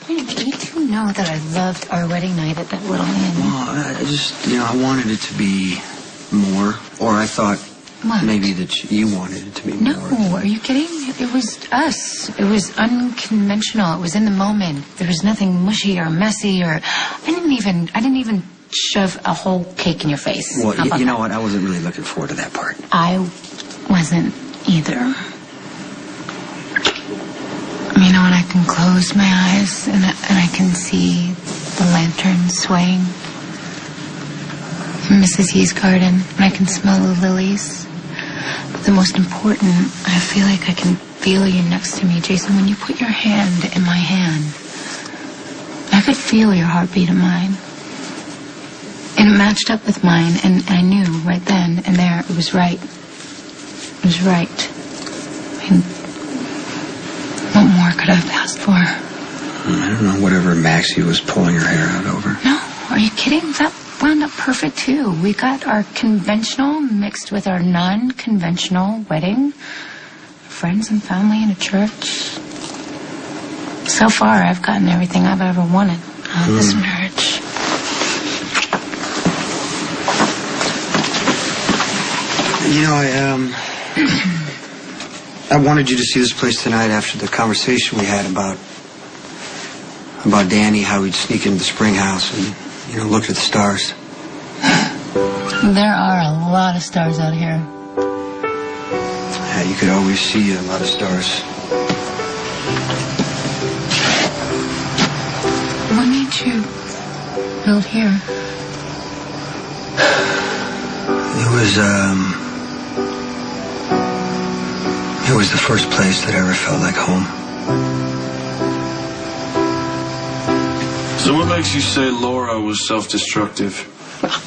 You do know that I loved our wedding night at that little inn. Well, I just, I wanted it to be more. Or I thought maybe that you wanted it to be more. No, are you kidding? It was us. It was unconventional. It was in the moment. There was nothing mushy or messy or... I didn't even shove a whole cake in your face. Well, you know what? I wasn't really looking forward to that part. I wasn't either. You know, when I can close my eyes and I can see the lantern swaying in Mrs. Yee's garden, and I can smell the lilies. But the most important, I feel like I can feel you next to me. Jason, when you put your hand in my hand, I could feel your heartbeat in mine. And it matched up with mine, and I knew right then and there it was right. It was right. What more could I have asked for? I don't know, whatever Maxie was pulling her hair out over. No, are you kidding? That wound up perfect, too. We got our conventional mixed with our non-conventional wedding. Friends and family in a church. So far, I've gotten everything I've ever wanted out of this marriage. I wanted you to see this place tonight after the conversation we had about Danny, how he'd sneak into the spring house and, look at the stars. There are a lot of stars out here. Yeah, you could always see a lot of stars. What made you build here? It was the first place that I ever felt like home. So what makes you say Laura was self-destructive? Well,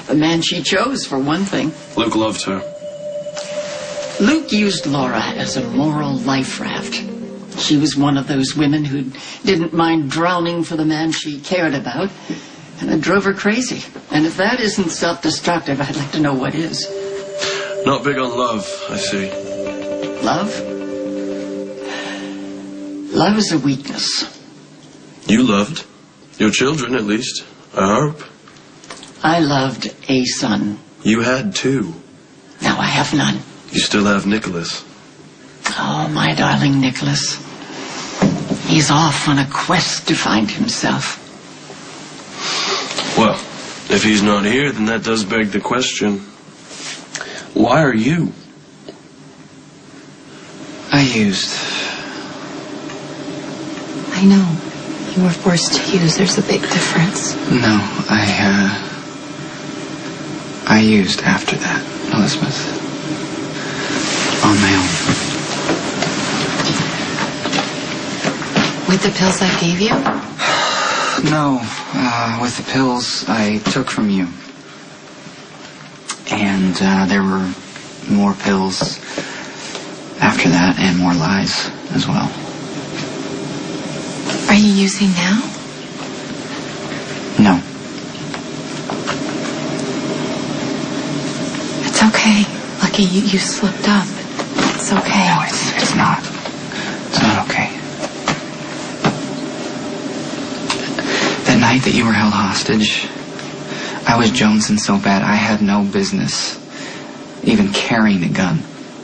the man she chose, for one thing. Luke loved her. Luke used Laura as a moral life raft. She was one of those women who didn't mind drowning for the man she cared about, and it drove her crazy. And if that isn't self-destructive, I'd like to know what is. Not big on love, I see. Love? Love is a weakness. You loved. Your children, at least. I hope. I loved a son. You had two. Now I have none. You still have Nicholas. Oh, my darling Nicholas. He's off on a quest to find himself. Well, if he's not here, then that does beg the question. Why are you? I used. I know. You were forced to use. There's a big difference. No, I used after that, Elizabeth. On my own. With the pills I gave you? No, with the pills I took from you. And there were more pills after that, and more lies as well. Are you using now? No. It's okay. Lucky you slipped up. It's okay. No, it's not. It's not okay. That night that you were held hostage, I was jonesing so bad I had no business even carrying a gun,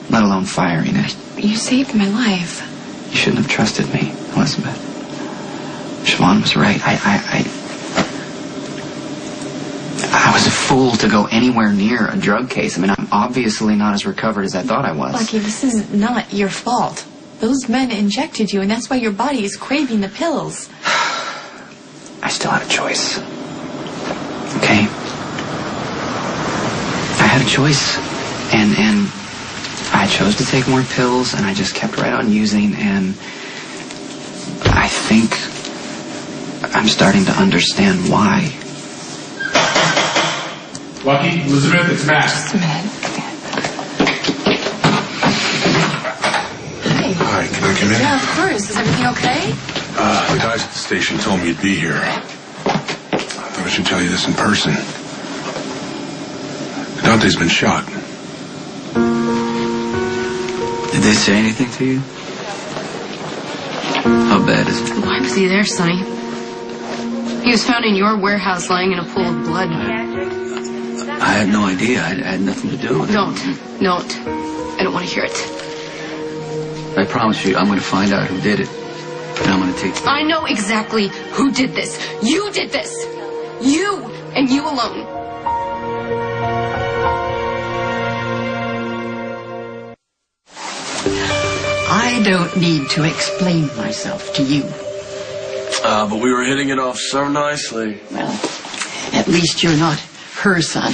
let alone firing it. You saved my life. You shouldn't have trusted me, Elizabeth. Shawn was right. I was a fool to go anywhere near a drug case. I mean, I'm obviously not as recovered as I thought I was. Lucky, this is not your fault. Those men injected you, and that's why your body is craving the pills. I still had a choice. Okay? I had a choice. And I chose to take more pills, and I just kept right on using, and I think I'm starting to understand why. Lucky, Elizabeth, it's Matt. Just a minute. Hi, can I come in? Yeah, of course. Is everything okay? The guys at the station told me you'd be here. I thought I should tell you this in person. Dante's been shot. Did they say anything to you? How bad is it? Why was he there, Sonny? He was found in your warehouse lying in a pool of blood. I had no idea. I had nothing to do with it. Don't. I don't want to hear it. I promise you, I'm going to find out who did it. And I'm going to take... I know exactly who did this. You did this. You and you alone. I don't need to explain myself to you. But we were hitting it off so nicely. Well, at least you're not her son.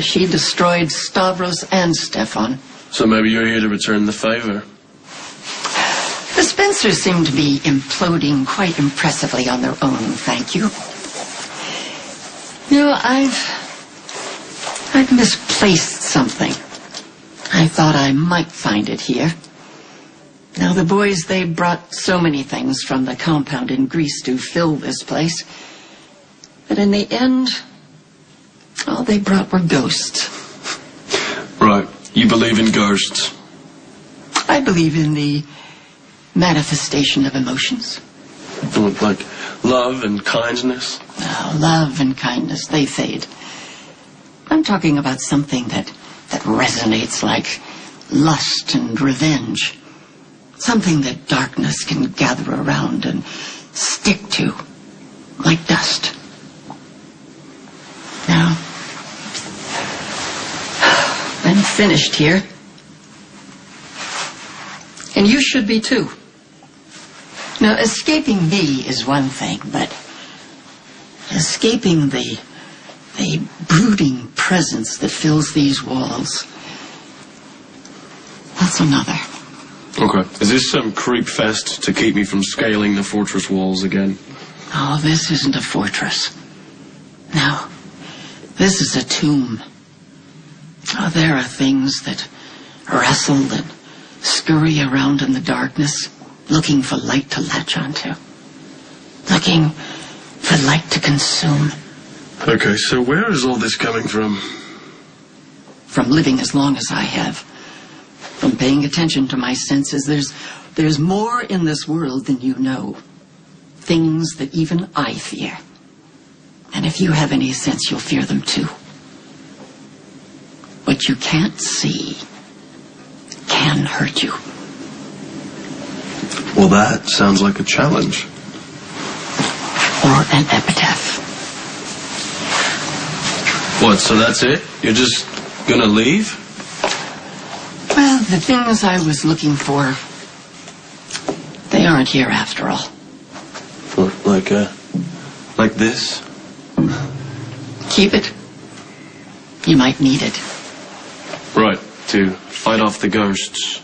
She destroyed Stavros and Stefan. So maybe you're here to return the favor. The Spencers seem to be imploding quite impressively on their own, thank you. You know, I've misplaced something. I thought I might find it here. Now, the boys, they brought so many things from the compound in Greece to fill this place. But in the end, all they brought were ghosts. Right. You believe in ghosts? I believe in the manifestation of emotions. Like love and kindness? No, love and kindness, they fade. I'm talking about something that resonates like lust and revenge. Something that darkness can gather around and stick to, like dust. Now, I'm finished here. And you should be too. Now, escaping me is one thing, but escaping the brooding presence that fills these walls, that's another. Okay. Is this some creep fest to keep me from scaling the fortress walls again? Oh, this isn't a fortress. No, this is a tomb. Oh, there are things that wrestle and scurry around in the darkness, looking for light to latch onto. Looking for light to consume. Okay, so where is all this coming from? From living as long as I have. From paying attention to my senses. There's more in this world than you know. Things that even I fear. And if you have any sense, you'll fear them too. What you can't see can hurt you. Well, that sounds like a challenge. Or an epitaph. What, so that's it? You're just gonna leave? Well, the things I was looking for, they aren't here after all. Like this? Keep it. You might need it. Right, to fight off the ghosts.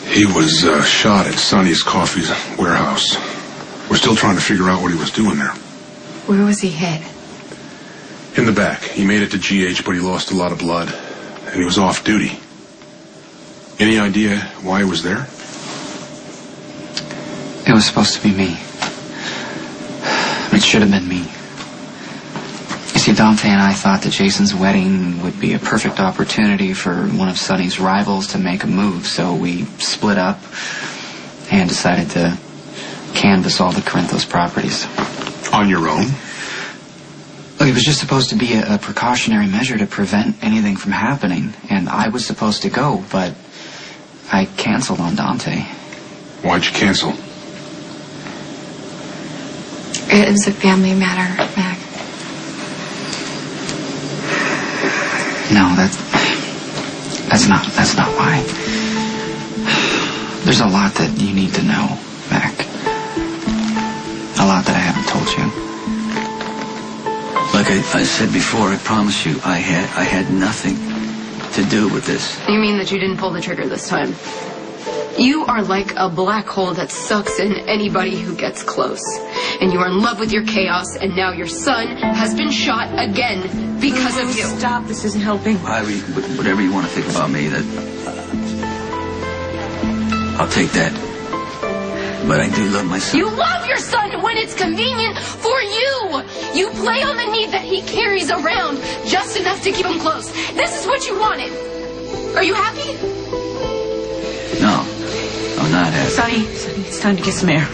He was shot at Sonny's Coffee's warehouse. We're still trying to figure out what he was doing there. Where was he hit? In the back. He made it to GH, but he lost a lot of blood. And he was off duty. Any idea why he was there? It was supposed to be me. It should have been me. You see, Dante and I thought that Jason's wedding would be a perfect opportunity for one of Sonny's rivals to make a move, so we split up and decided to canvass all the Corinthos properties. On your own? Look, it was just supposed to be a precautionary measure to prevent anything from happening, and I was supposed to go, but I canceled on Dante. Why'd you cancel? It was a family matter, Mac. No, that's not why. There's a lot that you need to know, Mac. A lot that I haven't told you. Like I said before, I promise you, I had nothing to do with this. You mean that you didn't pull the trigger this time? You are like a black hole that sucks in anybody who gets close. And you are in love with your chaos, and now your son has been shot again because of you. Stop, this isn't helping. Ivy, whatever you want to think about me, that I'll take that. But I do love my son. You love your son when it's convenient for you. You play on the need that he carries around just enough to keep him close. This is what you wanted. Are you happy? No, I'm not happy. Sonny, it's time to get some air.